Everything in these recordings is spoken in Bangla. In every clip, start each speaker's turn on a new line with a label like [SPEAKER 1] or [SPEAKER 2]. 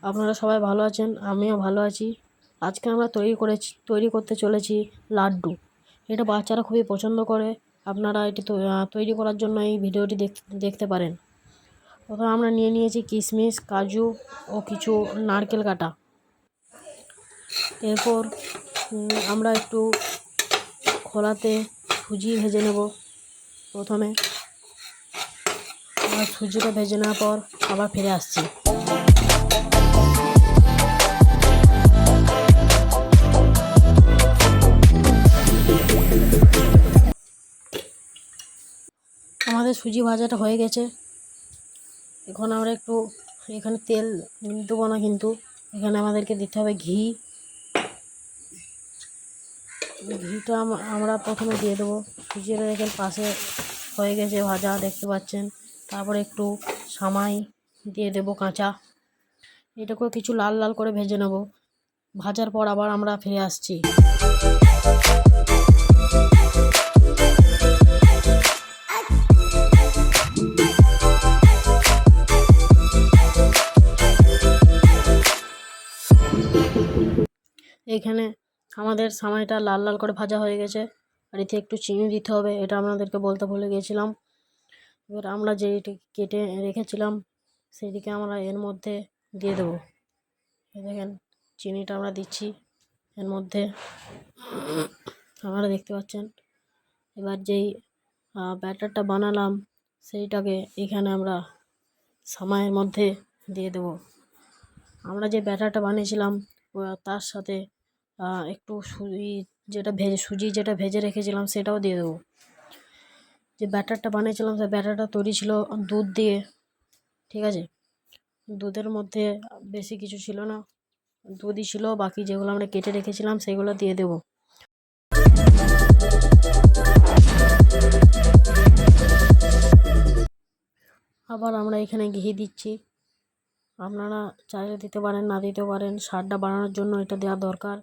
[SPEAKER 1] আপনারা সবাই ভালো আছেন, আমিও ভালো আছি। আজকে আমরা তৈরি করতে চলেছি লাড্ডু। এটা বাচ্চারা খুবই পছন্দ করে। আপনারা এটি তৈরি করার জন্য এই ভিডিওটি দেখতে পারেন। প্রথমে আমরা নিয়ে নিয়েছি কিশমিশ, কাজু ও কিছু নারকেল কাটা। এরপর আমরা একটু খোলাতে সুজি ভেজে নেব। প্রথমে সুজিটা ভেজে নেওয়ার পর আবার ফিরে আসছি। আমাদের সুজি ভাজাটা হয়ে গেছে। এখন আমরা একটু এখানে তেল দেবো না, কিন্তু এখানে আমাদেরকে দিতে হবে ঘি। ঘিটা আমরা প্রথমে দিয়ে দেবো। সুজিটা এখানে পাশে হয়ে গেছে ভাজা, দেখতে পাচ্ছেন। তারপরে একটু সামাই দিয়ে দেবো কাঁচা। এটাকেও কিছু লাল লাল করে ভেজে নেব। ভাজার পর আবার আমরা ফিরে আসছি। এখানে আমাদের সামাইটা লাল লাল করে ভাজা হয়ে গেছে। আর এতে একটু চিনি দিতে হবে, এটা আপনাদেরকে বলতে ভুলে গিয়েছিলাম। এবার আমরা যেটি কেটে রেখেছিলাম সেটিকে আমরা এর মধ্যে দিয়ে দেবো। দেখেন চিনিটা আমরা দিচ্ছি এর মধ্যে, আপনারা দেখতে পাচ্ছেন। এবার যেই ব্যাটারটা বানালাম সেইটাকে এখানে আমরা সামাইয়ের মধ্যে দিয়ে দেবো। আমরা যে ব্যাটারটা বানিয়েছিলাম তার সাথে একটু সুজি যেটা ভেজে রেখেছিলাম সেটাও দিয়ে দেবো। যে ব্যাটারটা বানিয়েছিলাম সেই ব্যাটারটা তৈরি ছিল দুধ দিয়ে, ঠিক আছে। দুধের মধ্যে বেশি কিছু ছিল না, দুধই ছিল। বাকি যেগুলো আমরা কেটে রেখেছিলাম সেগুলো দিয়ে দেবো। আবার আমরা এখানে ঘি দিচ্ছি। আপনারা চাইলে দিতে পারেন, না দিতে পারেন। স্বাদটা বাড়ানোর জন্য এটা দেওয়া দরকার।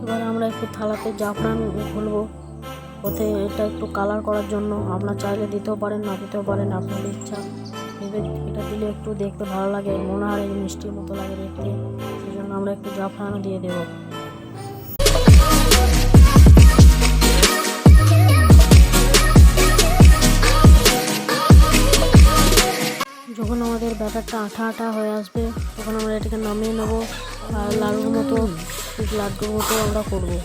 [SPEAKER 1] এবার আমরা একটু থালাতে জাফরান খুলবো, ওতে এটা একটু কালার করার জন্য। আপনারা চাইলে দিতেও পারেন, না দিতেও পারেন, আপনাদের ইচ্ছা। এটা দিলে একটু দেখতে ভালো লাগে, মনে হয় মিষ্টির মতো লাগে দেখতে, সেই জন্য আমরা একটু জাফরানও দিয়ে দেব। যখন আমাদের ব্যাটারটা আঠা আঠা হয়ে আসবে তখন আমরা এটাকে নামিয়ে নেবো। আর লাড্ডুর মতো আমরা করবো।